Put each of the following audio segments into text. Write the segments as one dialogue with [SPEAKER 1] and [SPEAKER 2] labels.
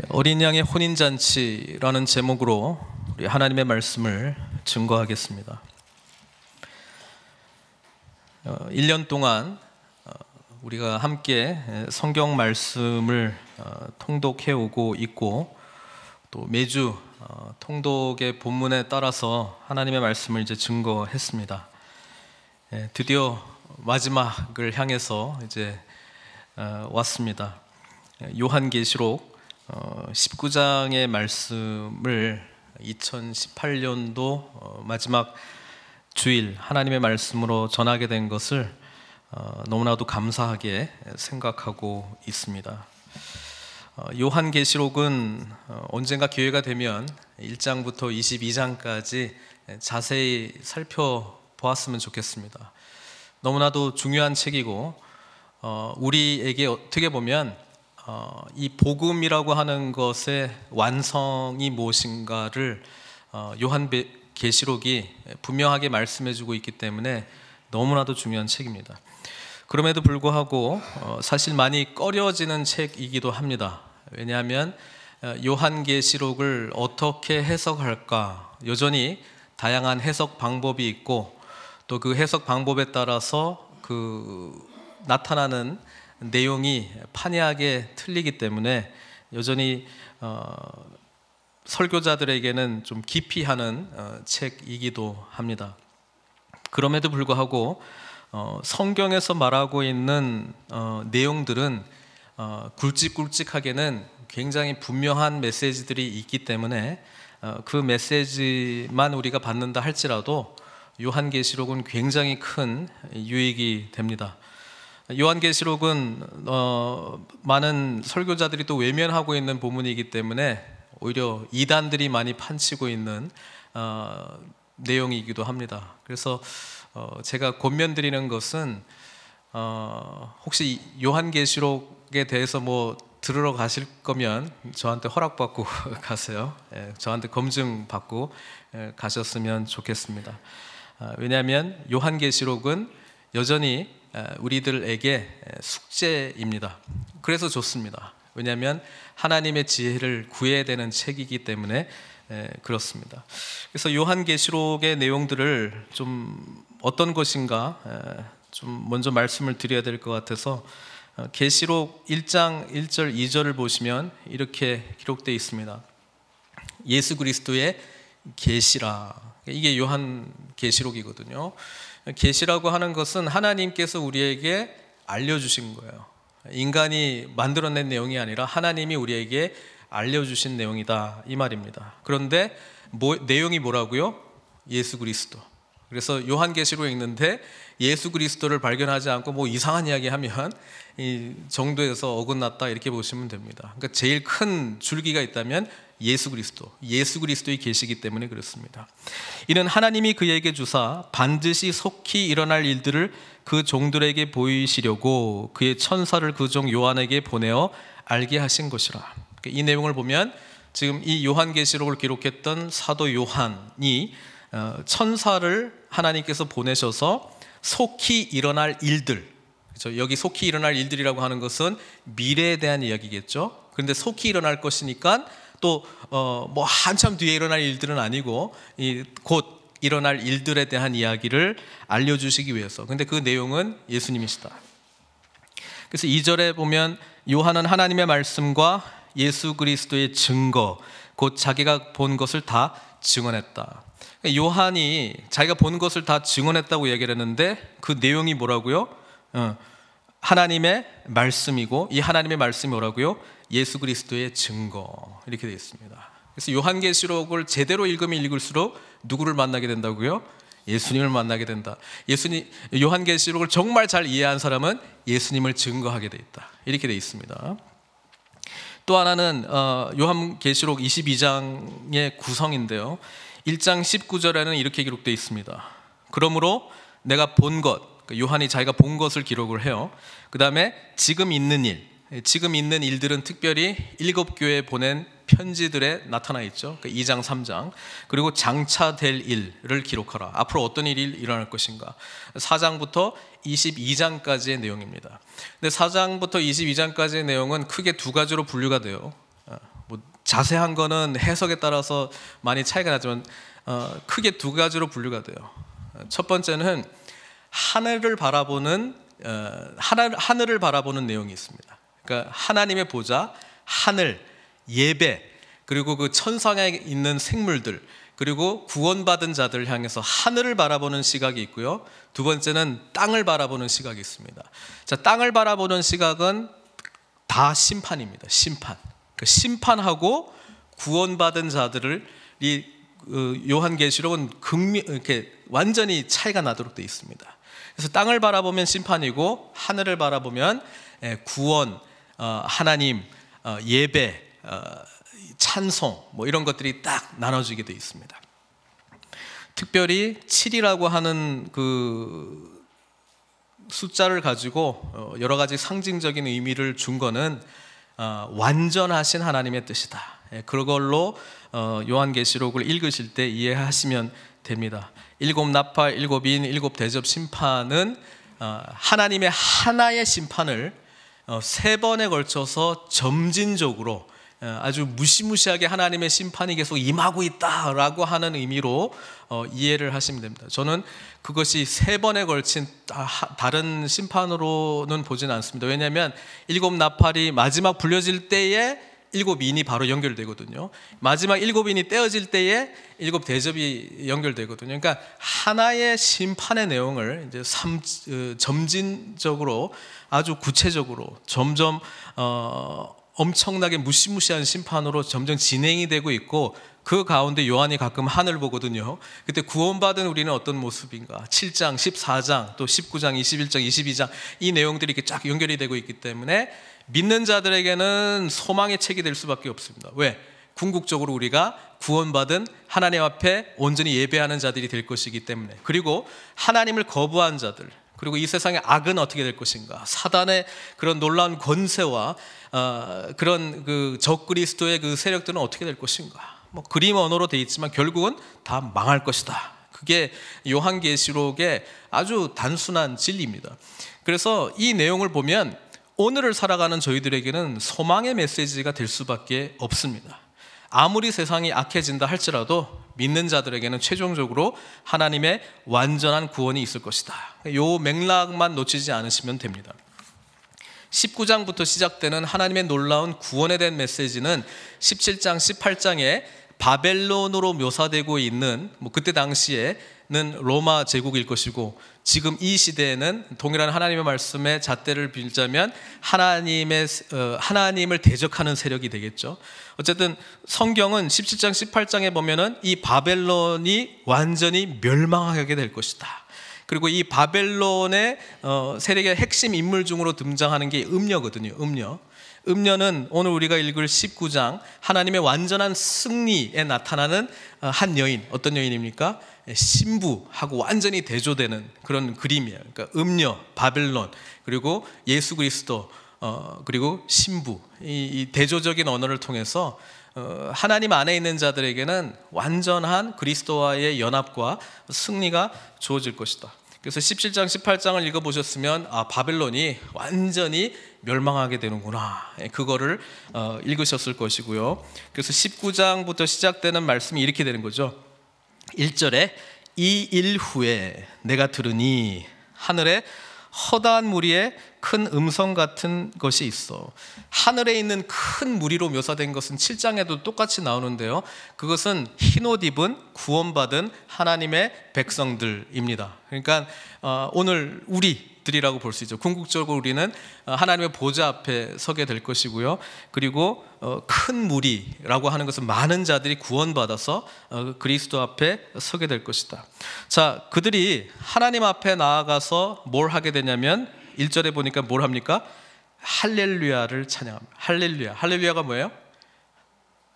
[SPEAKER 1] 어린 양의 혼인잔치라는 제목으로 우리 하나님의 말씀을 증거하겠습니다. 1년 동안 우리가 함께 성경 말씀을 통독해 오고 있고, 또 매주 통독의 본문에 따라서 하나님의 말씀을 이제 증거했습니다. 드디어 마지막을 향해서 이제 왔습니다. 요한계시록 19장의 말씀을 2018년도 마지막 주일 하나님의 말씀으로 전하게 된 것을 너무나도 감사하게 생각하고 있습니다. 요한계시록은 언젠가 기회가 되면 1장부터 22장까지 자세히 살펴보았으면 좋겠습니다. 너무나도 중요한 책이고, 우리에게 어떻게 보면 이 복음이라고 하는 것의 완성이 무엇인가를 요한계시록이 분명하게 말씀해주고 있기 때문에 너무나도 중요한 책입니다. 그럼에도 불구하고 사실 많이 꺼려지는 책이기도 합니다. 왜냐하면 요한계시록을 어떻게 해석할까, 여전히 다양한 해석 방법이 있고, 또 그 해석 방법에 따라서 나타나는 내용이 판이하게 틀리기 때문에 여전히 설교자들에게는 좀 깊이 하는 책이기도 합니다. 그럼에도 불구하고 성경에서 말하고 있는 내용들은 굵직굵직하게는 굉장히 분명한 메시지들이 있기 때문에 그 메시지만 우리가 받는다 할지라도 요한계시록은 굉장히 큰 유익이 됩니다. 요한계시록은 많은 설교자들이 또 외면하고 있는 본문이기 때문에 오히려 이단들이 많이 판치고 있는 내용이기도 합니다. 그래서 제가 권면드리는 것은 혹시 요한계시록에 대해서 들으러 가실 거면 저한테 허락받고 가세요. 저한테 검증받고 가셨으면 좋겠습니다. 왜냐하면 요한계시록은 여전히 우리들에게 숙제입니다. 그래서 좋습니다. 왜냐하면 하나님의 지혜를 구해야 되는 책이기 때문에 그렇습니다. 그래서 요한계시록의 내용들을 좀 어떤 것인가 좀 먼저 말씀을 드려야 될 것 같아서, 계시록 1장 1절 2절을 보시면 이렇게 기록되어 있습니다. 예수 그리스도의 계시라. 이게 요한계시록이거든요. 계시라고 하는 것은 하나님께서 우리에게 알려주신 거예요. 인간이 만들어낸 내용이 아니라 하나님이 우리에게 알려주신 내용이다, 이 말입니다. 그런데 내용이 뭐라고요? 예수 그리스도. 그래서 요한계시록에 있는데 예수 그리스도를 발견하지 않고 이상한 이야기 하면 이 정도에서 어긋났다, 이렇게 보시면 됩니다. 그러니까 제일 큰 줄기가 있다면 예수 그리스도의 계시이기 때문에 그렇습니다. 이는 하나님이 그에게 주사 반드시 속히 일어날 일들을 그 종들에게 보이시려고 그의 천사를 그 종 요한에게 보내어 알게 하신 것이라. 이 내용을 보면 지금 이 요한계시록을 기록했던 사도 요한이 천사를 하나님께서 보내셔서 속히 일어날 일들, 그렇죠? 여기 속히 일어날 일들이라고 하는 것은 미래에 대한 이야기겠죠. 그런데 속히 일어날 것이니까 또 한참 뒤에 일어날 일들은 아니고 곧 일어날 일들에 대한 이야기를 알려주시기 위해서. 근데 그 내용은 예수님이시다. 그래서 2절에 보면 요한은 하나님의 말씀과 예수 그리스도의 증거, 곧 자기가 본 것을 다 증언했다. 요한이 자기가 본 것을 다 증언했다고 얘기를 했는데 그 내용이 뭐라고요? 하나님의 말씀이고, 이 하나님의 말씀이 뭐라고요? 예수 그리스도의 증거, 이렇게 되어 있습니다. 그래서 요한계시록을 제대로 읽으면 읽을수록 누구를 만나게 된다고요? 예수님을 만나게 된다. 요한계시록을 정말 잘 이해한 사람은 예수님을 증거하게 되어 있다, 이렇게 되어 있습니다. 또 하나는 요한계시록 22장의 구성인데요, 1장 19절에는 이렇게 기록되어 있습니다. 그러므로 내가 본 것, 요한이 자기가 본 것을 기록을 해요. 그 다음에 지금 있는 일들은 특별히 7교회에 보낸 편지들에 나타나 있죠. 2장 3장. 그리고 장차 될 일을 기록하라. 앞으로 어떤 일이 일어날 것인가. 4장부터 22장까지의 내용입니다. 근데 4장부터 22장까지의 내용은 크게 두 가지로 분류가 돼요. 자세한 거는 해석에 따라서 많이 차이가 나지만 크게 두 가지로 분류가 돼요. 첫 번째는 하늘을 바라보는 내용이 있습니다. 그러니까 하나님의 보좌, 하늘, 예배, 그리고 그 천상에 있는 생물들, 그리고 구원받은 자들을 향해서 하늘을 바라보는 시각이 있고요. 두 번째는 땅을 바라보는 시각이 있습니다. 자, 땅을 바라보는 시각은 다 심판입니다. 심판. 그 심판하고 구원받은 자들을 이 요한계시록은 이렇게 완전히 차이가 나도록 되어 있습니다. 그래서 땅을 바라보면 심판이고 하늘을 바라보면 구원, 하나님, 예배, 찬송 뭐 이런 것들이 딱 나눠지게 되어 있습니다. 특별히 7이라고 하는 그 숫자를 가지고 여러 가지 상징적인 의미를 준 거는 완전하신 하나님의 뜻이다. 그걸로 요한계시록을 읽으실 때 이해하시면 됩니다. 7 나팔, 7 인, 7 대접 심판은 하나님의 하나의 심판을 3번에 걸쳐서 점진적으로 아주 무시무시하게 하나님의 심판이 계속 임하고 있다라고 하는 의미로 이해를 하시면 됩니다. 저는 그것이 3번에 걸친 다른 심판으로는 보지는 않습니다. 왜냐하면 7 나팔이 마지막 불려질 때에 7 인이 바로 연결되거든요. 마지막 7 인이 떼어질 때에 7 대접이 연결되거든요. 그러니까 하나의 심판의 내용을 이제 점진적으로 아주 구체적으로 점점 엄청나게 무시무시한 심판으로 점점 진행이 되고 있고, 그 가운데 요한이 가끔 하늘 보거든요. 그때 구원받은 우리는 어떤 모습인가? 7장, 14장, 또 19장, 21장, 22장 이 내용들이 이렇게 쫙 연결이 되고 있기 때문에 믿는 자들에게는 소망의 책이 될 수밖에 없습니다. 왜? 궁극적으로 우리가 구원받은 하나님 앞에 온전히 예배하는 자들이 될 것이기 때문에. 그리고 하나님을 거부한 자들, 그리고 이 세상의 악은 어떻게 될 것인가? 사단의 그런 놀라운 권세와 그런 그 적그리스도의 그 세력들은 어떻게 될 것인가? 뭐 그림 언어로 되어 있지만 결국은 다 망할 것이다. 그게 요한계시록의 아주 단순한 진리입니다. 그래서 이 내용을 보면 오늘을 살아가는 저희들에게는 소망의 메시지가 될 수밖에 없습니다. 아무리 세상이 악해진다 할지라도 믿는 자들에게는 최종적으로 하나님의 완전한 구원이 있을 것이다. 이 맥락만 놓치지 않으시면 됩니다. 19장부터 시작되는 하나님의 놀라운 구원에 대한 메시지는 17장, 18장에 바벨론으로 묘사되고 있는 그때 당시에는 로마 제국일 것이고, 지금 이 시대에는 동일한 하나님의 말씀에 잣대를 빌자면 하나님을 대적하는 세력이 되겠죠. 어쨌든 성경은 17장, 18장에 보면은 이 바벨론이 완전히 멸망하게 될 것이다. 그리고 이 바벨론의 세력의 핵심 인물 중으로 등장하는 게 음녀거든요. 음녀는 오늘 우리가 읽을 19장 하나님의 완전한 승리에 나타나는 한 여인, 어떤 여인입니까? 신부하고 완전히 대조되는 그런 그림이에요. 그러니까 음녀, 바벨론, 그리고 예수 그리스도, 그리고 신부, 이 대조적인 언어를 통해서 하나님 안에 있는 자들에게는 완전한 그리스도와의 연합과 승리가 주어질 것이다. 그래서 17장, 18장을 읽어보셨으면 바벨론이 완전히 멸망하게 되는구나, 그거를 읽으셨을 것이고요. 그래서 19장부터 시작되는 말씀이 이렇게 되는 거죠. 1절에 이 일 후에 내가 들으니 하늘에 허다한 무리의 큰 음성 같은 것이 있어. 하늘에 있는 큰 무리로 묘사된 것은 7장에도 똑같이 나오는데요, 그것은 흰옷 입은 구원받은 하나님의 백성들입니다. 그러니까 오늘 우리들이라고 볼 수 있죠. 궁극적으로 우리는 하나님의 보좌 앞에 서게 될 것이고요. 그리고 큰 무리라고 하는 것은 많은 자들이 구원받아서 그리스도 앞에 서게 될 것이다. 자, 그들이 하나님 앞에 나아가서 뭘 하게 되냐면 1절에 보니까 뭘 합니까? 할렐루야를 찬양합니다. 할렐루야가 뭐예요?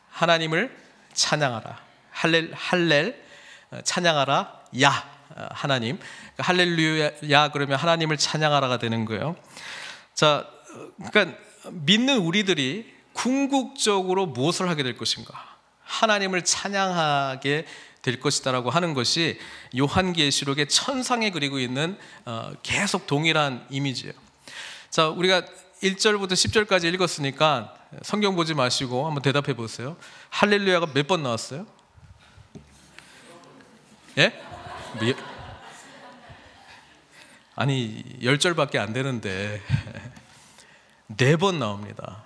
[SPEAKER 1] 하나님을 찬양하라. 할렐 찬양하라. 야 하나님. 할렐루야 그러면 하나님을 찬양하라가 되는 거예요. 자, 그러니까 믿는 우리들이 궁극적으로 무엇을 하게 될 것인가? 하나님을 찬양하게 될 것이다라고 하는 것이 요한계시록의 천상에 그리고 있는 계속 동일한 이미지예요. 자, 우리가 1절부터 10절까지 읽었으니까 성경 보지 마시고 한번 대답해 보세요. 할렐루야가 몇 번 나왔어요? 예? 아니 10절밖에 안 되는데 4번 나옵니다.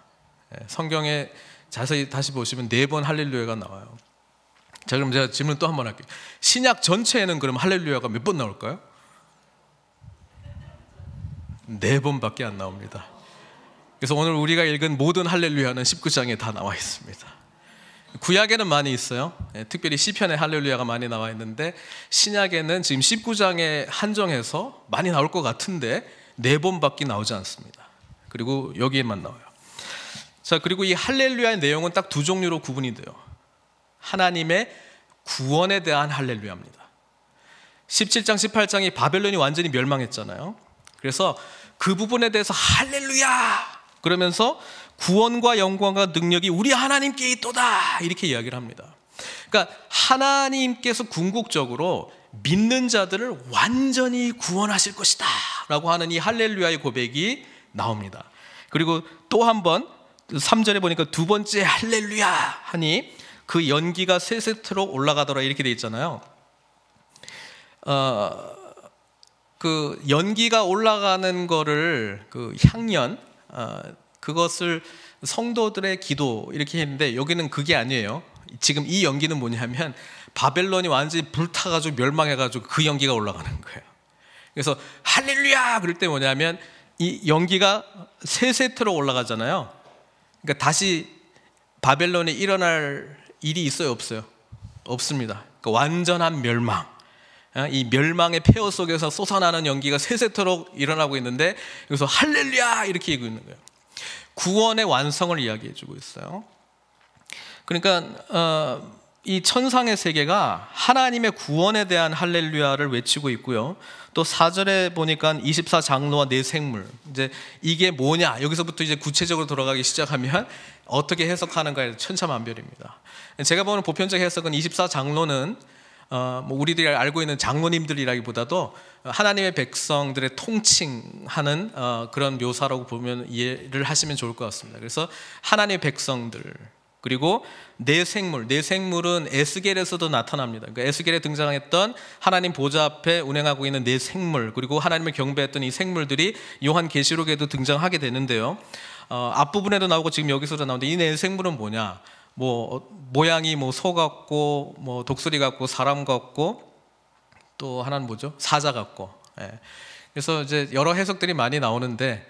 [SPEAKER 1] 성경에 자세히 다시 보시면 4번 할렐루야가 나와요. 자, 그럼 제가 질문 또 한 번 할게요. 신약 전체에는 그럼 할렐루야가 몇 번 나올까요? 4번밖에 안 나옵니다. 그래서 오늘 우리가 읽은 모든 할렐루야는 19장에 다 나와 있습니다. 구약에는 많이 있어요. 특별히 시편에 할렐루야가 많이 나와 있는데 신약에는 지금 19장에 한정해서 많이 나올 것 같은데 4번밖에 나오지 않습니다. 그리고 여기에만 나와요. 자, 그리고 이 할렐루야의 내용은 딱 2종류로 구분이 돼요. 하나님의 구원에 대한 할렐루야입니다. 17장 18장이 바벨론이 완전히 멸망했잖아요. 그래서 그 부분에 대해서 할렐루야 그러면서 구원과 영광과 능력이 우리 하나님께 있도다 이렇게 이야기를 합니다. 그러니까 하나님께서 궁극적으로 믿는 자들을 완전히 구원하실 것이다 라고 하는 이 할렐루야의 고백이 나옵니다. 그리고 또 한 번 3절에 보니까 두 번째 할렐루야 하니 그 연기가 세세토록 올라가더라 이렇게 돼 있잖아요. 그 연기가 올라가는 거를 그 향연 그것을 성도들의 기도 이렇게 했는데 여기는 그게 아니에요. 지금 이 연기는 뭐냐면 바벨론이 완전히 불타가지고 멸망해가지고 그 연기가 올라가는 거예요. 그래서 할렐루야 그럴 때 뭐냐면 이 연기가 세세토록 올라가잖아요. 그러니까 다시 바벨론에 일어날 일이 있어요, 없어요? 없습니다. 그러니까 완전한 멸망. 이 멸망의 폐허 속에서 솟아나는 연기가 세세토록 일어나고 있는데 여기서 할렐루야 이렇게 얘기하고 있는 거예요. 구원의 완성을 이야기해주고 있어요. 그러니까 이 천상의 세계가 하나님의 구원에 대한 할렐루야를 외치고 있고요. 또 4절에 보니까 24장로와 네 생물, 이제 이게 뭐냐 여기서부터 이제 구체적으로 돌아가기 시작하면 어떻게 해석하는가에 천차만별입니다. 제가 보는 보편적 해석은 24장로는 뭐 우리들이 알고 있는 장로님들이라기보다도 하나님의 백성들의 통칭하는 그런 묘사라고 보면 이해를 하시면 좋을 것 같습니다. 그래서 하나님의 백성들 그리고 네 생물은 에스겔에서도 나타납니다. 그러니까 에스겔에 등장했던 하나님 보좌 앞에 운행하고 있는 네 생물 그리고 하나님을 경배했던 이 생물들이 요한계시록에도 등장하게 되는데요. 앞부분에도 나오고 지금 여기서도 나오는데 이 네 생물은 뭐냐? 뭐 모양이 뭐 소 같고 뭐 독수리 같고 사람 같고 또 하나는 뭐죠? 사자 같고. 그래서 이제 여러 해석들이 많이 나오는데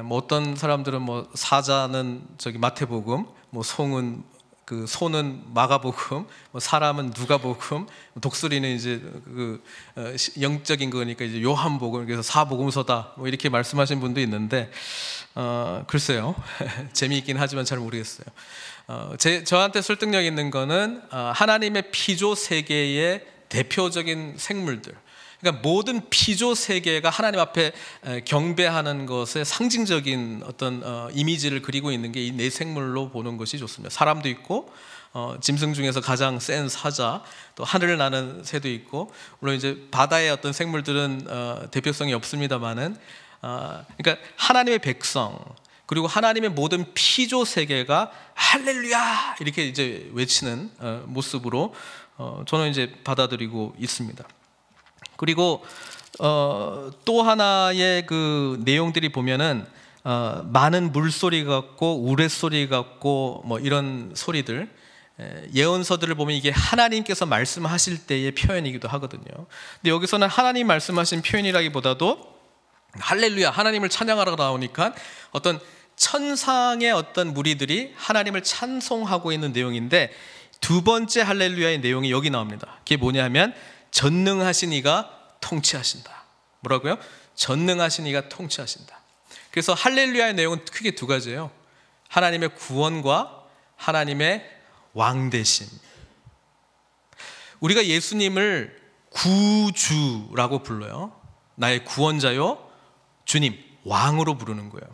[SPEAKER 1] 뭐 어떤 사람들은 뭐 사자는 저기 마태복음, 뭐 소는 마가복음, 뭐 사람은 누가복음, 독수리는 이제 그 영적인 거니까 이제 요한복음, 그래서 사복음서다 뭐 이렇게 말씀하신 분도 있는데 글쎄요 재미있긴 하지만 잘 모르겠어요. 저한테 설득력 있는 거는 하나님의 피조 세계의 대표적인 생물들. 그러니까 모든 피조 세계가 하나님 앞에 경배하는 것의 상징적인 어떤 이미지를 그리고 있는 게 이 네 생물로 보는 것이 좋습니다. 사람도 있고 짐승 중에서 가장 센 사자, 또 하늘을 나는 새도 있고 물론 이제 바다의 어떤 생물들은 대표성이 없습니다만은 그러니까 하나님의 백성 그리고 하나님의 모든 피조 세계가 할렐루야 이렇게 이제 외치는 모습으로 저는 이제 받아들이고 있습니다. 그리고 또 하나의 그 내용들이 보면은 많은 물소리 같고 우레소리 같고 뭐 이런 소리들 예언서들을 보면 이게 하나님께서 말씀하실 때의 표현이기도 하거든요. 근데 여기서는 하나님 말씀하신 표현이라기보다도 할렐루야 하나님을 찬양하러 나오니까 어떤 천상의 어떤 무리들이 하나님을 찬송하고 있는 내용인데 두 번째 할렐루야의 내용이 여기 나옵니다. 그게 뭐냐면 전능하신 이가 통치하신다. 뭐라고요? 전능하신 이가 통치하신다. 그래서 할렐루야의 내용은 크게 두 가지예요. 하나님의 구원과 하나님의 왕되심. 우리가 예수님을 구주라고 불러요. 나의 구원자요 주님, 왕으로 부르는 거예요.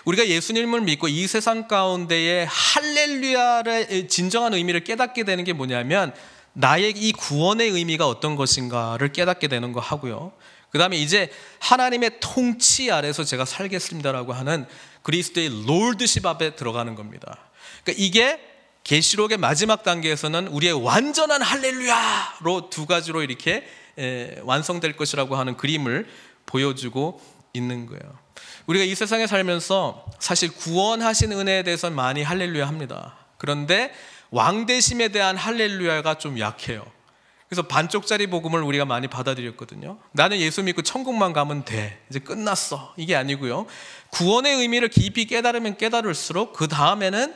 [SPEAKER 1] 우리가 예수님을 믿고 이 세상 가운데에 할렐루야의 진정한 의미를 깨닫게 되는 게 뭐냐면 나의 이 구원의 의미가 어떤 것인가를 깨닫게 되는 거 하고요. 그 다음에 이제 하나님의 통치 아래서 제가 살겠습니다라고 하는 그리스도의 롤드십 앞에 들어가는 겁니다. 그러니까 이게 계시록의 마지막 단계에서는 우리의 완전한 할렐루야로 두 가지로 이렇게 완성될 것이라고 하는 그림을 보여주고 있는 거예요. 우리가 이 세상에 살면서 사실 구원하신 은혜에 대해서는 많이 할렐루야 합니다. 그런데 왕대심에 대한 할렐루야가 좀 약해요. 그래서 반쪽짜리 복음을 우리가 많이 받아들였거든요. 나는 예수 믿고 천국만 가면 돼, 이제 끝났어, 이게 아니고요. 구원의 의미를 깊이 깨달으면 깨달을수록 그 다음에는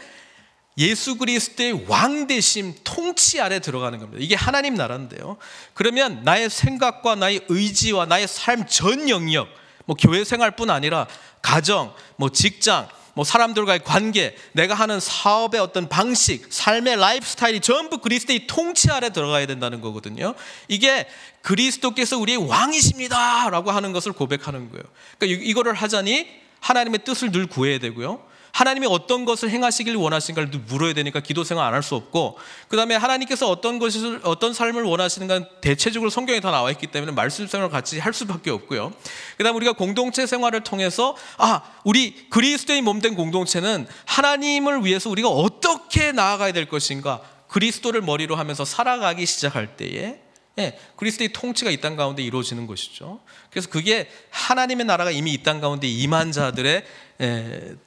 [SPEAKER 1] 예수 그리스도의 왕대심 통치 아래 들어가는 겁니다. 이게 하나님 나라인데요. 그러면 나의 생각과 나의 의지와 나의 삶 전 영역, 뭐 교회 생활뿐 아니라 가정, 뭐 직장, 뭐 사람들과의 관계, 내가 하는 사업의 어떤 방식, 삶의 라이프 스타일이 전부 그리스도의 통치 아래 들어가야 된다는 거거든요. 이게 그리스도께서 우리의 왕이십니다 라고 하는 것을 고백하는 거예요. 그러니까 이거를 하자니 하나님의 뜻을 늘 구해야 되고요, 하나님이 어떤 것을 행하시길 원하시는가를 물어야 되니까 기도 생활 안 할 수 없고, 그 다음에 하나님께서 어떤 삶을 원하시는가 대체적으로 성경에 다 나와 있기 때문에 말씀 생활을 같이 할 수밖에 없고요. 그 다음에 우리가 공동체 생활을 통해서 우리 그리스도의 몸된 공동체는 하나님을 위해서 우리가 어떻게 나아가야 될 것인가, 그리스도를 머리로 하면서 살아가기 시작할 때에 그리스도의 통치가 이 땅 가운데 이루어지는 것이죠. 그래서 그게 하나님의 나라가 이미 이 땅 가운데 임한 자들의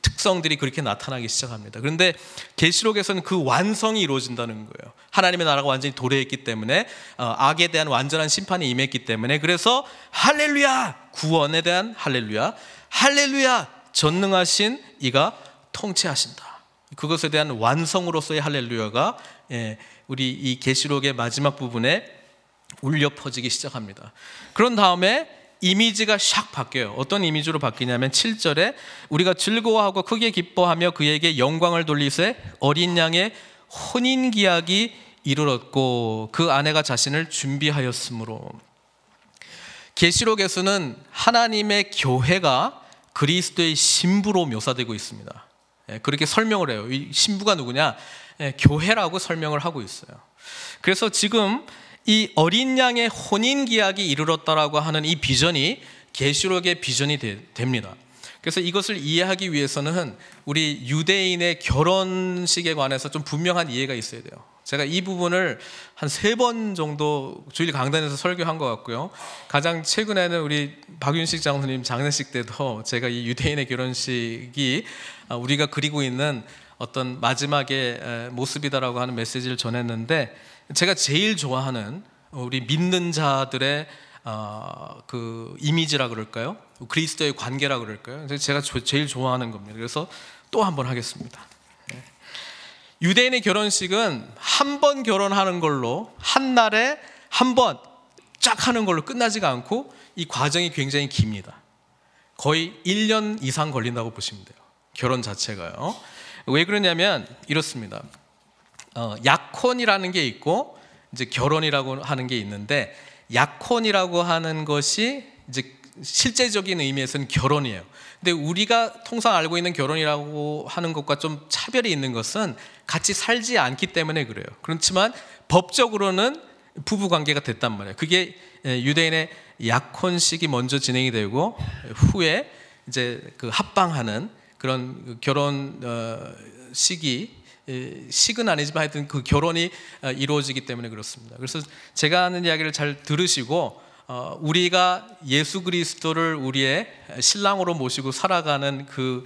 [SPEAKER 1] 특성들이 그렇게 나타나기 시작합니다. 그런데 계시록에서는 그 완성이 이루어진다는 거예요. 하나님의 나라가 완전히 도래했기 때문에, 악에 대한 완전한 심판이 임했기 때문에, 그래서 할렐루야, 구원에 대한 할렐루야, 할렐루야, 전능하신 이가 통치하신다, 그것에 대한 완성으로서의 할렐루야가 우리 이 계시록의 마지막 부분에 울려 퍼지기 시작합니다. 그런 다음에 이미지가 샥 바뀌어요. 어떤 이미지로 바뀌냐면 7절에 우리가 즐거워하고 크게 기뻐하며 그에게 영광을 돌리세 어린 양의 혼인기약이 이르렀고 그 아내가 자신을 준비하였으므로. 계시록에서는 하나님의 교회가 그리스도의 신부로 묘사되고 있습니다. 그렇게 설명을 해요. 이 신부가 누구냐? 교회라고 설명을 하고 있어요. 그래서 지금 이 어린 양의 혼인 기약이 이르렀다라고 하는 이 비전이 계시록의 비전이 됩니다. 그래서 이것을 이해하기 위해서는 우리 유대인의 결혼식에 관해서 좀 분명한 이해가 있어야 돼요. 제가 이 부분을 한 3번 정도 주일 강단에서 설교한 것 같고요. 가장 최근에는 우리 박윤식 장로님 장례식 때도 제가 이 유대인의 결혼식이 우리가 그리고 있는 어떤 마지막의 모습이다라고 하는 메시지를 전했는데, 제가 제일 좋아하는 우리 믿는 자들의 그 이미지라 그럴까요? 그리스도의 관계라 그럴까요? 제가 제일 좋아하는 겁니다. 그래서 또 한 번 하겠습니다. 유대인의 결혼식은 한 번 결혼하는 걸로, 한 날에 한 번 쫙 하는 걸로 끝나지가 않고 이 과정이 굉장히 깁니다. 거의 1년 이상 걸린다고 보시면 돼요. 결혼 자체가요. 왜 그러냐면 이렇습니다. 약혼이라는 게 있고 이제 결혼이라고 하는 게 있는데, 약혼이라고 하는 것이 이제 실제적인 의미에서는 결혼이에요. 근데 우리가 통상 알고 있는 결혼이라고 하는 것과 좀 차별이 있는 것은 같이 살지 않기 때문에 그래요. 그렇지만 법적으로는 부부 관계가 됐단 말이에요. 그게 유대인의 약혼식이 먼저 진행이 되고 후에 이제 그 합방하는 그런 결혼 식은 아니지만 하여튼 그 결혼이 이루어지기 때문에 그렇습니다. 그래서 제가 하는 이야기를 잘 들으시고 우리가 예수 그리스도를 우리의 신랑으로 모시고 살아가는 그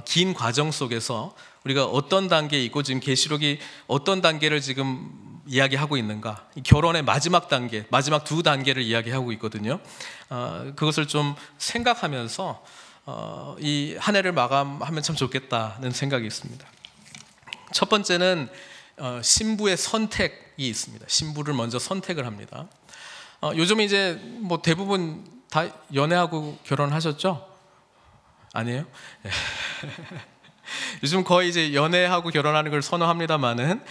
[SPEAKER 1] 긴 과정 속에서 우리가 어떤 단계에 있고 지금 계시록이 어떤 단계를 지금 이야기하고 있는가, 결혼의 마지막 단계, 마지막 2단계를 이야기하고 있거든요. 그것을 좀 생각하면서 이 한 해를 마감하면 참 좋겠다는 생각이 있습니다. 첫 번째는 신부의 선택이 있습니다. 신부를 먼저 선택을 합니다. 요즘 이제 뭐 대부분 다 연애하고 결혼하셨죠? 아니에요? 요즘 거의 이제 연애하고 결혼하는 걸 선호합니다만은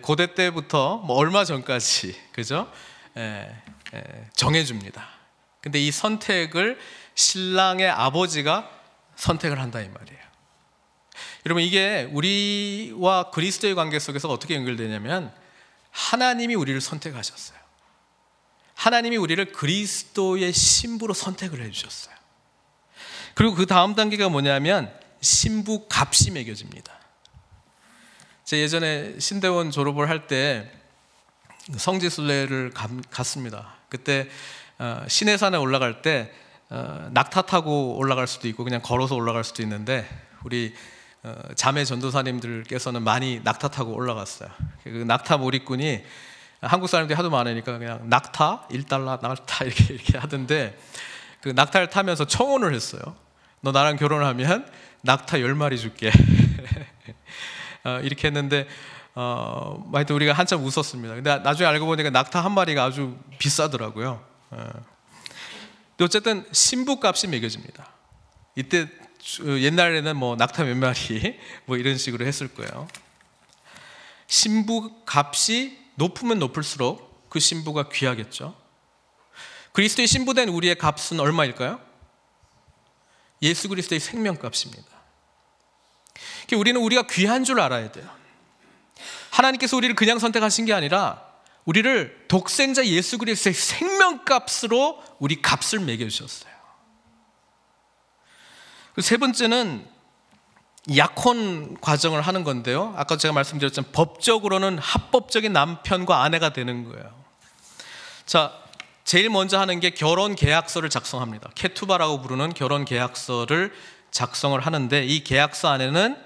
[SPEAKER 1] 고대 때부터 뭐 얼마 전까지 그죠? 정해줍니다. 근데 이 선택을 신랑의 아버지가 선택을 한다 이 말이에요. 여러분, 이게 우리와 그리스도의 관계 속에서 어떻게 연결되냐면 하나님이 우리를 선택하셨어요. 하나님이 우리를 그리스도의 신부로 선택을 해주셨어요. 그리고 그 다음 단계가 뭐냐면 신부 값이 매겨집니다. 제가 예전에 신대원 졸업을 할 때 성지순례를 갔습니다. 그때 시내산에 올라갈 때 낙타 타고 올라갈 수도 있고 그냥 걸어서 올라갈 수도 있는데 우리 자매 전도사님들께서는 많이 낙타 타고 올라갔어요. 그 낙타 몰입꾼이 한국 사람들이 하도 많으니까 그냥 낙타 1달러 낙타 이렇게 하던데, 그 낙타를 타면서 청혼을 했어요. 너 나랑 결혼하면 낙타 10마리 줄게. 이렇게 했는데 하여튼 우리가 한참 웃었습니다. 근데 나중에 알고 보니까 낙타 한 마리가 아주 비싸더라고요. 어쨌든 신부값이 매겨집니다. 이때 옛날에는 뭐 낙타 몇 마리 뭐 이런 식으로 했을 거예요. 신부값이 높으면 높을수록 그 신부가 귀하겠죠. 그리스도의 신부된 우리의 값은 얼마일까요? 예수 그리스도의 생명값입니다. 우리는 우리가 귀한 줄 알아야 돼요. 하나님께서 우리를 그냥 선택하신 게 아니라 우리를 독생자 예수 그리스도의 생명값으로 우리 값을 매겨주셨어요. 세 번째는 약혼 과정을 하는 건데요, 아까 제가 말씀드렸지만 법적으로는 합법적인 남편과 아내가 되는 거예요. 자, 제일 먼저 하는 게 결혼 계약서를 작성합니다. 케투바라고 부르는 결혼 계약서를 작성을 하는데, 이 계약서 안에는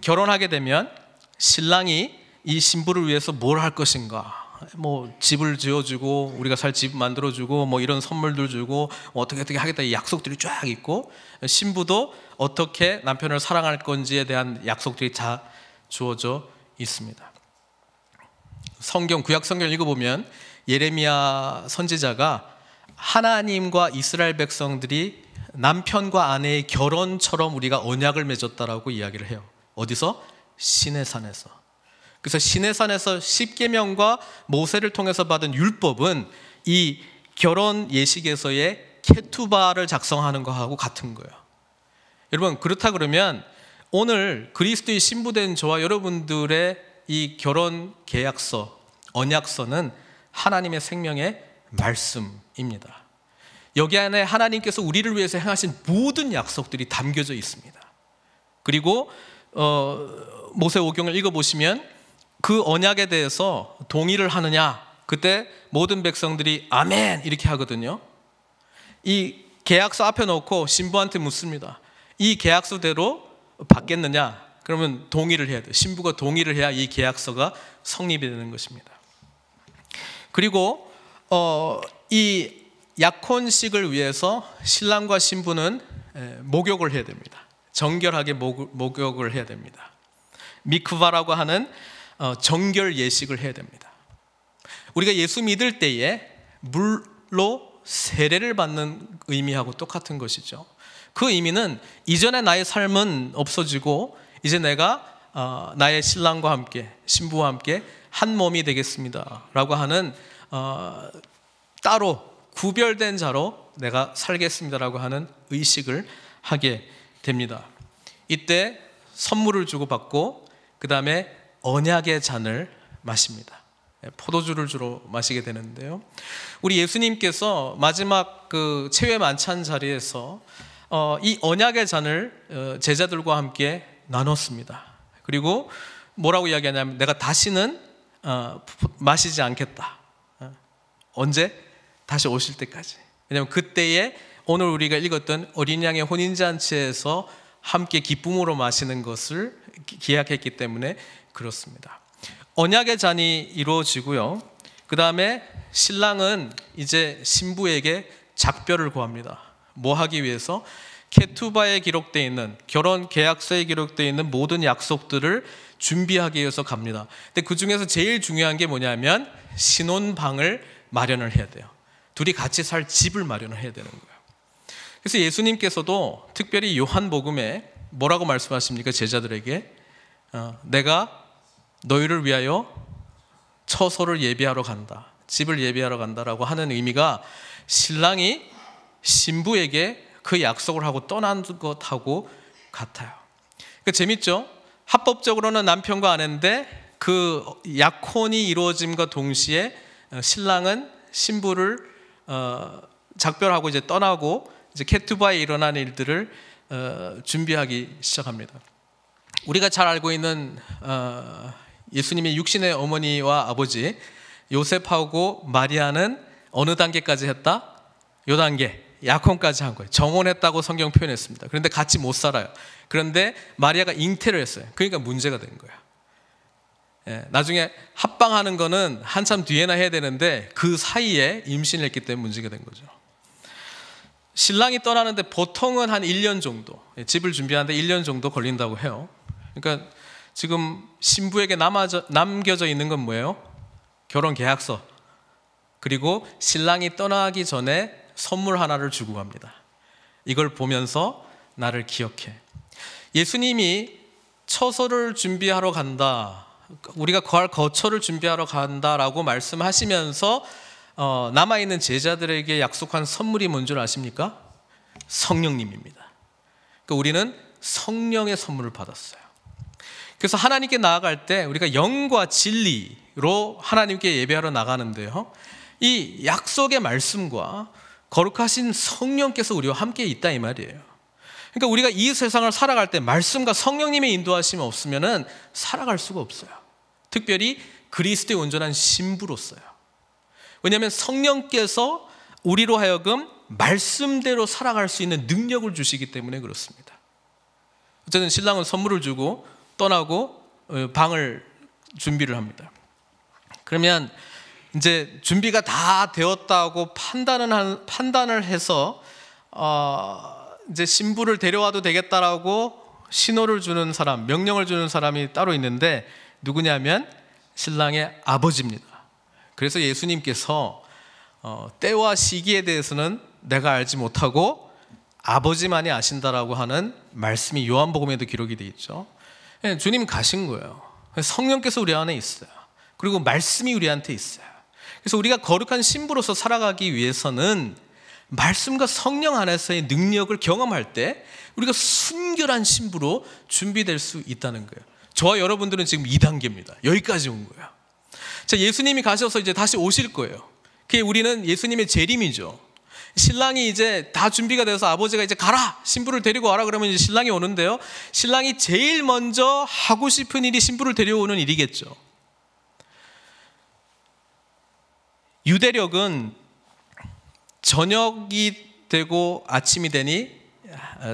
[SPEAKER 1] 결혼하게 되면 신랑이 이 신부를 위해서 뭘 할 것인가, 뭐 집을 지어주고 우리가 살 집 만들어주고 뭐 이런 선물들 주고 어떻게 하겠다 이 약속들이 쫙 있고, 신부도 어떻게 남편을 사랑할 건지에 대한 약속들이 다 주어져 있습니다. 구약 성경을 읽어보면 예레미야 선지자가 하나님과 이스라엘 백성들이 남편과 아내의 결혼처럼 우리가 언약을 맺었다라고 이야기를 해요. 어디서? 시내산에서. 그래서 시내산에서 십계명과 모세를 통해서 받은 율법은 이 결혼 예식에서의 케투바를 작성하는 거하고 같은 거예요. 여러분, 그렇다 그러면 오늘 그리스도의 신부된 저와 여러분들의 이 결혼 계약서, 언약서는 하나님의 생명의 말씀입니다. 여기 안에 하나님께서 우리를 위해서 행하신 모든 약속들이 담겨져 있습니다. 그리고 모세 오경을 읽어보시면 그 언약에 대해서 동의를 하느냐, 그때 모든 백성들이 아멘 이렇게 하거든요. 이 계약서 앞에 놓고 신부한테 묻습니다. 이 계약서대로 받겠느냐? 그러면 동의를 해야 돼요. 신부가 동의를 해야 이 계약서가 성립이 되는 것입니다. 그리고 이 약혼식을 위해서 신랑과 신부는 목욕을 해야 됩니다. 정결하게 목욕을 해야 됩니다. 미크바라고 하는 정결 예식을 해야 됩니다. 우리가 예수 믿을 때에 물로 세례를 받는 의미하고 똑같은 것이죠. 그 의미는 이전에 나의 삶은 없어지고 이제 내가 나의 신랑과 함께, 신부와 함께 한 몸이 되겠습니다 라고 하는 따로 구별된 자로 내가 살겠습니다 라고 하는 의식을 하게 됩니다. 이때 선물을 주고받고 그 다음에 언약의 잔을 마십니다. 포도주를 주로 마시게 되는데요, 우리 예수님께서 마지막 그 최후의 만찬 자리에서 이 언약의 잔을 제자들과 함께 나눴습니다. 그리고 뭐라고 이야기하냐면 내가 다시는 마시지 않겠다. 언제? 다시 오실 때까지. 왜냐하면 그때에 오늘 우리가 읽었던 어린 양의 혼인잔치에서 함께 기쁨으로 마시는 것을 기약했기 때문에 그렇습니다. 언약의 잔이 이루어지고요, 그 다음에 신랑은 이제 신부에게 작별을 구합니다. 뭐 하기 위해서? 케투바에 기록되어 있는, 결혼 계약서에 기록되어 있는 모든 약속들을 준비하기 위해서 갑니다. 근데 그 중에서 제일 중요한 게 뭐냐면 신혼방을 마련을 해야 돼요. 둘이 같이 살 집을 마련을 해야 되는 거예요. 그래서 예수님께서도 특별히 요한복음에 뭐라고 말씀하십니까? 제자들에게 내가 너희를 위하여 처소를 예비하러 간다, 집을 예비하러 간다라고 하는 의미가 신랑이 신부에게 그 약속을 하고 떠난 것하고 같아요. 그러니까 재밌죠? 합법적으로는 남편과 아내인데 그 약혼이 이루어짐과 동시에 신랑은 신부를 작별하고 이제 떠나고 이제 케투바에 일어난 일들을 준비하기 시작합니다. 우리가 잘 알고 있는 예수님의 육신의 어머니와 아버지 요셉하고 마리아는 어느 단계까지 했다? 요 단계, 약혼까지 한 거예요. 정혼했다고 성경 표현했습니다. 그런데 같이 못 살아요. 그런데 마리아가 잉태를 했어요. 그러니까 문제가 된 거예요. 나중에 합방하는 거는 한참 뒤에나 해야 되는데 그 사이에 임신을 했기 때문에 문제가 된 거죠. 신랑이 떠나는데 보통은 한 1년 정도, 집을 준비하는데 1년 정도 걸린다고 해요. 그러니까 지금 신부에게 남겨져 있는 건 뭐예요? 결혼 계약서, 그리고 신랑이 떠나기 전에 선물 하나를 주고 갑니다. 이걸 보면서 나를 기억해. 예수님이 처소를 준비하러 간다, 우리가 거할 거처를 준비하러 간다라고 말씀하시면서 남아있는 제자들에게 약속한 선물이 뭔 줄 아십니까? 성령님입니다. 그러니까 우리는 성령의 선물을 받았어요. 그래서 하나님께 나아갈 때 우리가 영과 진리로 하나님께 예배하러 나가는데요, 이 약속의 말씀과 거룩하신 성령께서 우리와 함께 있다 이 말이에요. 그러니까 우리가 이 세상을 살아갈 때 말씀과 성령님의 인도하심이 없으면 살아갈 수가 없어요. 특별히 그리스도의 온전한 신부로서요. 왜냐하면 성령께서 우리로 하여금 말씀대로 살아갈 수 있는 능력을 주시기 때문에 그렇습니다. 어쨌든 신랑은 선물을 주고 떠나고 방을 준비를 합니다. 그러면 이제 준비가 다 되었다고 판단을 해서 이제 신부를 데려와도 되겠다라고 신호를 주는 사람, 명령을 주는 사람이 따로 있는데 누구냐면 신랑의 아버지입니다. 그래서 예수님께서 때와 시기에 대해서는 내가 알지 못하고 아버지만이 아신다라고 하는 말씀이 요한복음에도 기록이 되어 있죠. 주님 가신 거예요. 성령께서 우리 안에 있어요. 그리고 말씀이 우리한테 있어요. 그래서 우리가 거룩한 신부로서 살아가기 위해서는 말씀과 성령 안에서의 능력을 경험할 때 우리가 순결한 신부로 준비될 수 있다는 거예요. 저와 여러분들은 지금 2단계입니다. 여기까지 온 거예요. 자, 예수님이 가셔서 이제 다시 오실 거예요. 그게 우리는 예수님의 재림이죠. 신랑이 이제 다 준비가 돼서 아버지가 이제 가라, 신부를 데리고 와라 그러면 이제 신랑이 오는데요, 신랑이 제일 먼저 하고 싶은 일이 신부를 데려오는 일이겠죠. 유대력은 저녁이 되고 아침이 되니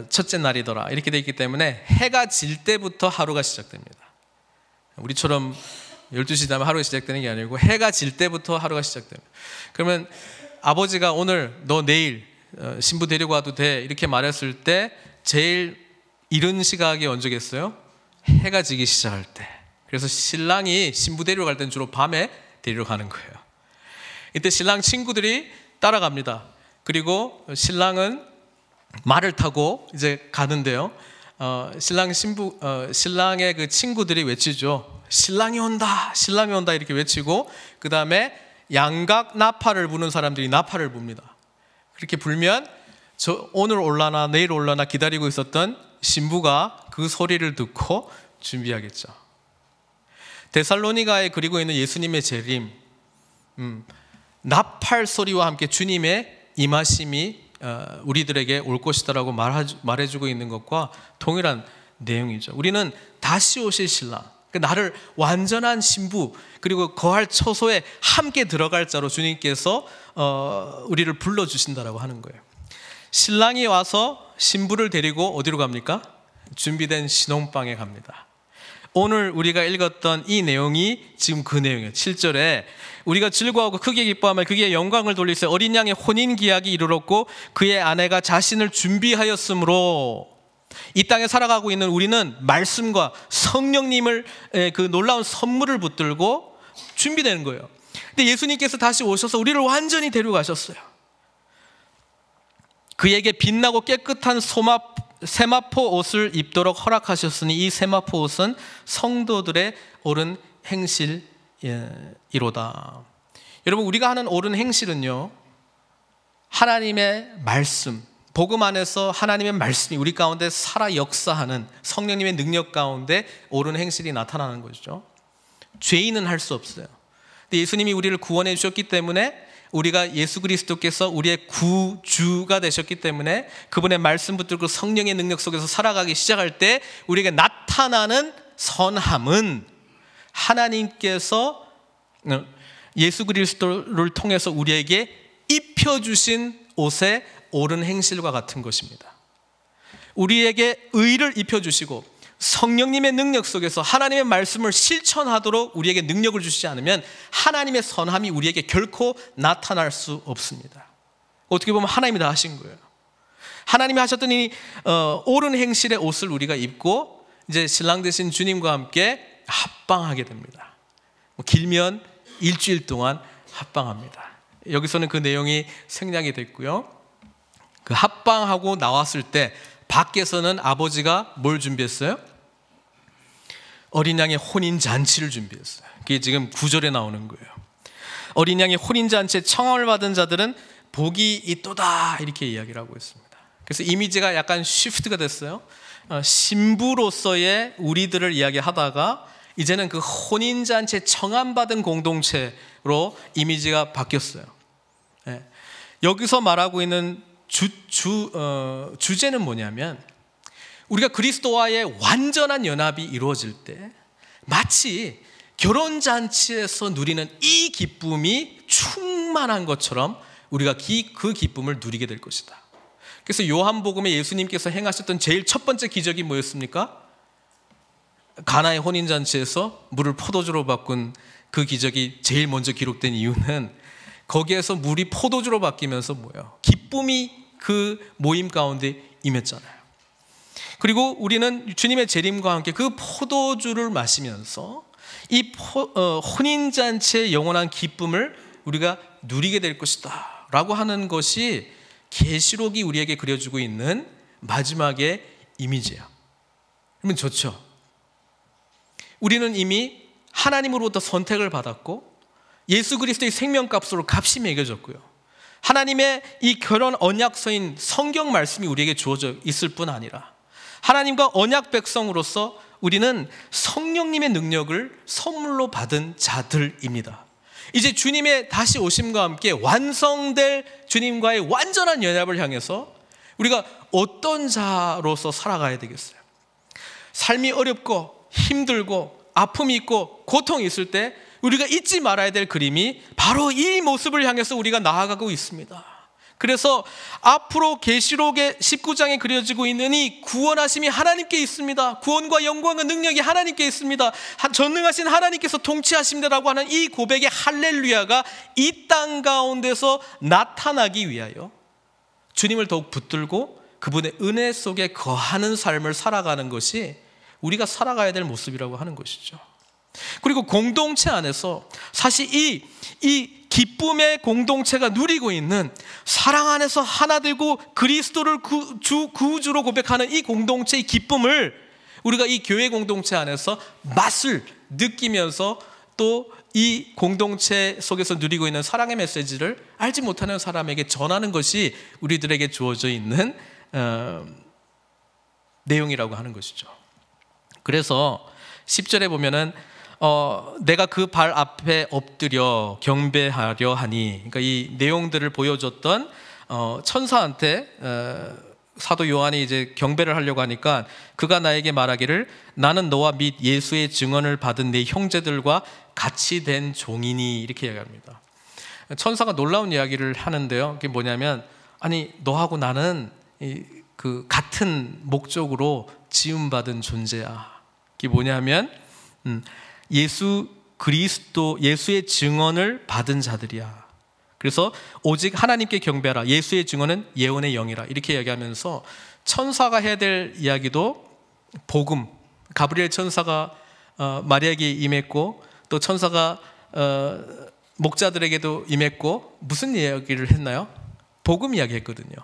[SPEAKER 1] 첫째 날이더라 이렇게 되어 있기 때문에 해가 질 때부터 하루가 시작됩니다. 우리처럼 12시 되면 하루가 시작되는 게 아니고 해가 질 때부터 하루가 시작됩니다. 그러면 아버지가 오늘 너 내일 신부 데리고 와도 돼 이렇게 말했을 때 제일 이른 시각이 언제겠어요? 해가 지기 시작할 때. 그래서 신랑이 신부 데리러 갈 때는 주로 밤에 데리러 가는 거예요. 이때 신랑 친구들이 따라갑니다. 그리고 신랑은 말을 타고 이제 가는데요, 신랑의 그 친구들이 외치죠. 신랑이 온다, 신랑이 온다 이렇게 외치고, 그 다음에 양각 나팔을 부는 사람들이 나팔을 붑니다. 그렇게 불면 오늘 올라나 내일 올라나 기다리고 있었던 신부가 그 소리를 듣고 준비하겠죠. 데살로니가에 그리고 있는 예수님의 재림, 나팔 소리와 함께 주님의 임하심이 우리들에게 올 것이다라고 말해주고 있는 것과 동일한 내용이죠. 우리는 다시 오실 신랑, 나를 완전한 신부 그리고 거할 처소에 함께 들어갈 자로 주님께서 우리를 불러주신다라고 하는 거예요. 신랑이 와서 신부를 데리고 어디로 갑니까? 준비된 신혼방에 갑니다. 오늘 우리가 읽었던 이 내용이 지금 그 내용이에요. 7절에 우리가 즐거워하고 크게 기뻐하며 그의 영광을 돌리세 어린 양의 혼인 기약이 이르렀고 그의 아내가 자신을 준비하였으므로, 이 땅에 살아가고 있는 우리는 말씀과 성령님을 그 놀라운 선물을 붙들고 준비되는 거예요. 근데 예수님께서 다시 오셔서 우리를 완전히 데려가셨어요. 그에게 빛나고 깨끗한 세마포 옷을 입도록 허락하셨으니 이 세마포 옷은 성도들의 옳은 행실이로다. 여러분, 우리가 하는 옳은 행실은요, 하나님의 말씀, 복음 안에서 하나님의 말씀이 우리 가운데 살아 역사하는 성령님의 능력 가운데 옳은 행실이 나타나는 것이죠. 죄인은 할 수 없어요. 근데 예수님이 우리를 구원해 주셨기 때문에 우리가 예수 그리스도께서 우리의 구주가 되셨기 때문에 그분의 말씀 붙들고 성령의 능력 속에서 살아가기 시작할 때 우리에게 나타나는 선함은 하나님께서 예수 그리스도를 통해서 우리에게 입혀주신 옷의 옳은 행실과 같은 것입니다. 우리에게 의를 입혀주시고 성령님의 능력 속에서 하나님의 말씀을 실천하도록 우리에게 능력을 주시지 않으면 하나님의 선함이 우리에게 결코 나타날 수 없습니다. 어떻게 보면 하나님이 다 하신 거예요. 하나님이 하셨던 이 옳은 행실의 옷을 우리가 입고 이제 신랑 되신 주님과 함께 합방하게 됩니다. 길면 일주일 동안 합방합니다. 여기서는 그 내용이 생략이 됐고요. 그 합방하고 나왔을 때 밖에서는 아버지가 뭘 준비했어요? 어린 양의 혼인잔치를 준비했어요. 그게 지금 9절에 나오는 거예요. 어린 양의 혼인잔치에 청함을 받은 자들은 복이 있도다 이렇게 이야기를 하고 있습니다. 그래서 이미지가 약간 쉬프트가 됐어요. 신부로서의 우리들을 이야기하다가 이제는 그 혼인잔치에 청함받은 공동체로 이미지가 바뀌었어요. 여기서 말하고 있는 주제는 뭐냐면 우리가 그리스도와의 완전한 연합이 이루어질 때 마치 결혼잔치에서 누리는 이 기쁨이 충만한 것처럼 우리가 그 기쁨을 누리게 될 것이다. 그래서 요한복음에 예수님께서 행하셨던 제일 첫 번째 기적이 뭐였습니까? 가나의 혼인잔치에서 물을 포도주로 바꾼 그 기적이 제일 먼저 기록된 이유는 거기에서 물이 포도주로 바뀌면서 뭐예요? 기쁨이 그 모임 가운데 임했잖아요. 그리고 우리는 주님의 재림과 함께 그 포도주를 마시면서 이 혼인잔치의 영원한 기쁨을 우리가 누리게 될 것이다 라고 하는 것이 계시록이 우리에게 그려주고 있는 마지막의 이미지예요. 그러면 좋죠. 우리는 이미 하나님으로부터 선택을 받았고 예수 그리스도의 생명값으로 값이 매겨졌고요. 하나님의 이 결혼 언약서인 성경 말씀이 우리에게 주어져 있을 뿐 아니라 하나님과 언약 백성으로서 우리는 성령님의 능력을 선물로 받은 자들입니다. 이제 주님의 다시 오심과 함께 완성될 주님과의 완전한 연합을 향해서 우리가 어떤 자로서 살아가야 되겠어요? 삶이 어렵고 힘들고 아픔이 있고 고통이 있을 때 우리가 잊지 말아야 될 그림이 바로 이 모습을 향해서 우리가 나아가고 있습니다. 그래서 앞으로 계시록의 19장에 그려지고 있는 이 구원하심이 하나님께 있습니다. 구원과 영광과 능력이 하나님께 있습니다. 전능하신 하나님께서 통치하십니다라고 하는 이 고백의 할렐루야가 이 땅 가운데서 나타나기 위하여 주님을 더욱 붙들고 그분의 은혜 속에 거하는 삶을 살아가는 것이 우리가 살아가야 될 모습이라고 하는 것이죠. 그리고 공동체 안에서 사실 이 기쁨의 공동체가 누리고 있는 사랑 안에서 하나 되고 그리스도를 구주로 고백하는 이 공동체의 기쁨을 우리가 이 교회 공동체 안에서 맛을 느끼면서 또 이 공동체 속에서 누리고 있는 사랑의 메시지를 알지 못하는 사람에게 전하는 것이 우리들에게 주어져 있는 내용이라고 하는 것이죠. 그래서 10절에 보면은 내가 그 발 앞에 엎드려 경배하려 하니, 그러니까 이 내용들을 보여줬던 천사한테 사도 요한이 이제 경배를 하려고 하니까 그가 나에게 말하기를 나는 너와 및 예수의 증언을 받은 네 형제들과 같이 된 종이니, 이렇게 이야기합니다. 천사가 놀라운 이야기를 하는데요. 그게 뭐냐면, 아니 너하고 나는 그 같은 목적으로 지음받은 존재야. 그게 뭐냐면 예수 그리스도, 예수의 증언을 받은 자들이야. 그래서 오직 하나님께 경배하라. 예수의 증언은 예언의 영이라. 이렇게 이야기하면서 천사가 해야 될 이야기도 복음, 가브리엘 천사가 마리아에게 임했고 또 천사가 목자들에게도 임했고 무슨 이야기를 했나요? 복음 이야기 했거든요.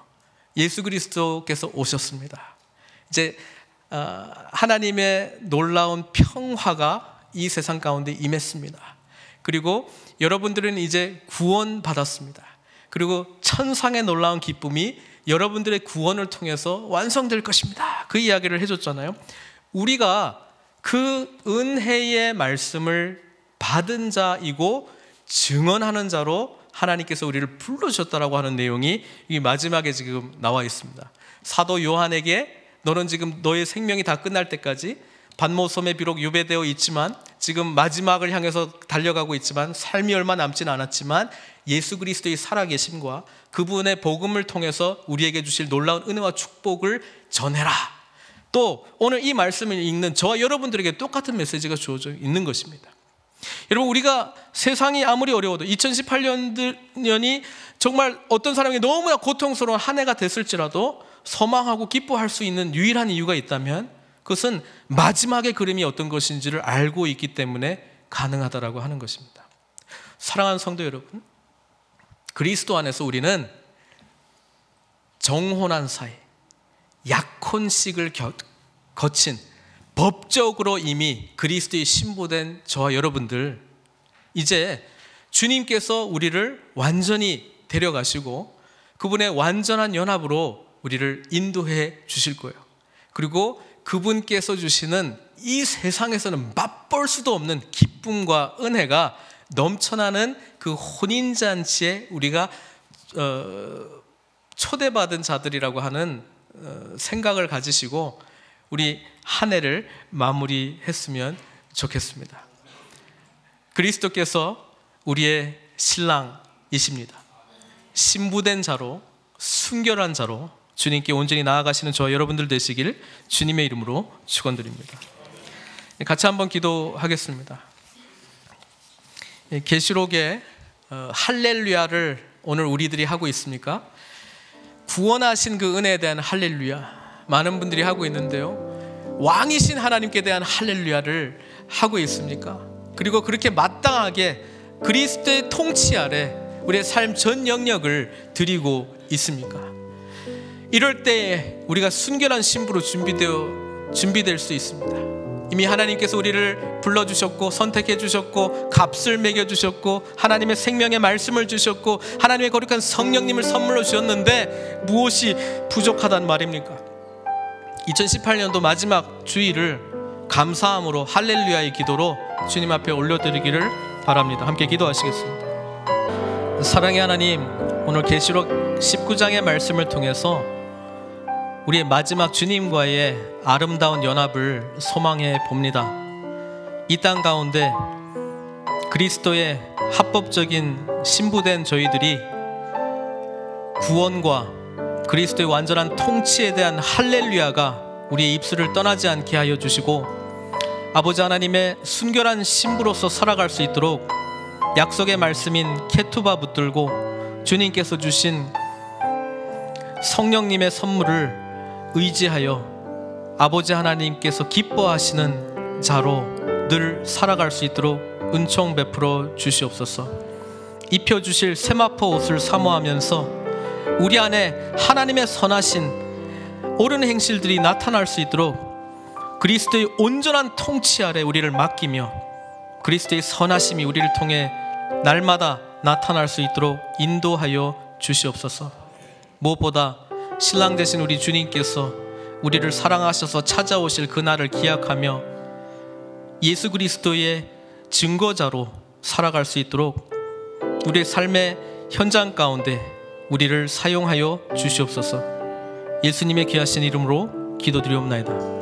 [SPEAKER 1] 예수 그리스도께서 오셨습니다. 이제 하나님의 놀라운 평화가 이 세상 가운데 임했습니다. 그리고 여러분들은 이제 구원 받았습니다. 그리고 천상의 놀라운 기쁨이 여러분들의 구원을 통해서 완성될 것입니다. 그 이야기를 해줬잖아요. 우리가 그 은혜의 말씀을 받은 자이고 증언하는 자로 하나님께서 우리를 부르셨다라고 하는 내용이 이 마지막에 지금 나와 있습니다. 사도 요한에게 너는 지금 너의 생명이 다 끝날 때까지 반모섬에 비록 유배되어 있지만 지금 마지막을 향해서 달려가고 있지만 삶이 얼마 남진 않았지만 예수 그리스도의 살아계심과 그분의 복음을 통해서 우리에게 주실 놀라운 은혜와 축복을 전해라. 또 오늘 이 말씀을 읽는 저와 여러분들에게 똑같은 메시지가 주어져 있는 것입니다. 여러분, 우리가 세상이 아무리 어려워도 2018년이 정말 어떤 사람에게 너무나 고통스러운 한 해가 됐을지라도 소망하고 기뻐할 수 있는 유일한 이유가 있다면 그것은 마지막의 그림이 어떤 것인지를 알고 있기 때문에 가능하다라고 하는 것입니다. 사랑하는 성도 여러분, 그리스도 안에서 우리는 정혼한 사이, 약혼식을 거친 법적으로 이미 그리스도의 신부된 저와 여러분들, 이제 주님께서 우리를 완전히 데려가시고 그분의 완전한 연합으로 우리를 인도해 주실 거예요. 그리고 그분께서 주시는 이 세상에서는 맛볼 수도 없는 기쁨과 은혜가 넘쳐나는 그 혼인잔치에 우리가 초대받은 자들이라고 하는 생각을 가지시고 우리 한 해를 마무리했으면 좋겠습니다. 그리스도께서 우리의 신랑이십니다. 신부된 자로, 순결한 자로 주님께 온전히 나아가시는 저와 여러분들 되시길 주님의 이름으로 축원드립니다. 같이 한번 기도하겠습니다. 계시록의 할렐루야를 오늘 우리들이 하고 있습니까? 구원하신 그 은혜에 대한 할렐루야 많은 분들이 하고 있는데요, 왕이신 하나님께 대한 할렐루야를 하고 있습니까? 그리고 그렇게 마땅하게 그리스도의 통치 아래 우리의 삶 전 영역을 드리고 있습니까? 이럴 때에 우리가 순결한 신부로 준비될 수 있습니다. 이미 하나님께서 우리를 불러주셨고 선택해 주셨고 값을 매겨주셨고 하나님의 생명의 말씀을 주셨고 하나님의 거룩한 성령님을 선물로 주셨는데 무엇이 부족하단 말입니까? 2018년도 마지막 주일을 감사함으로 할렐루야의 기도로 주님 앞에 올려드리기를 바랍니다. 함께 기도하시겠습니다. 사랑의 하나님, 오늘 계시록 19장의 말씀을 통해서 우리의 마지막 주님과의 아름다운 연합을 소망해 봅니다. 이 땅 가운데 그리스도의 합법적인 신부된 저희들이 구원과 그리스도의 완전한 통치에 대한 할렐루야가 우리의 입술을 떠나지 않게 하여 주시고 아버지 하나님의 순결한 신부로서 살아갈 수 있도록 약속의 말씀인 케투바 붙들고 주님께서 주신 성령님의 선물을 의지하여 아버지 하나님께서 기뻐하시는 자로 늘 살아갈 수 있도록 은총 베풀어 주시옵소서. 입혀주실 세마포 옷을 사모하면서 우리 안에 하나님의 선하신 옳은 행실들이 나타날 수 있도록 그리스도의 온전한 통치 아래 우리를 맡기며 그리스도의 선하심이 우리를 통해 날마다 나타날 수 있도록 인도하여 주시옵소서. 무엇보다 신랑 되신 우리 주님께서 우리를 사랑하셔서 찾아오실 그날을 기약하며 예수 그리스도의 증거자로 살아갈 수 있도록 우리의 삶의 현장 가운데 우리를 사용하여 주시옵소서. 예수님의 귀하신 이름으로 기도드리옵나이다.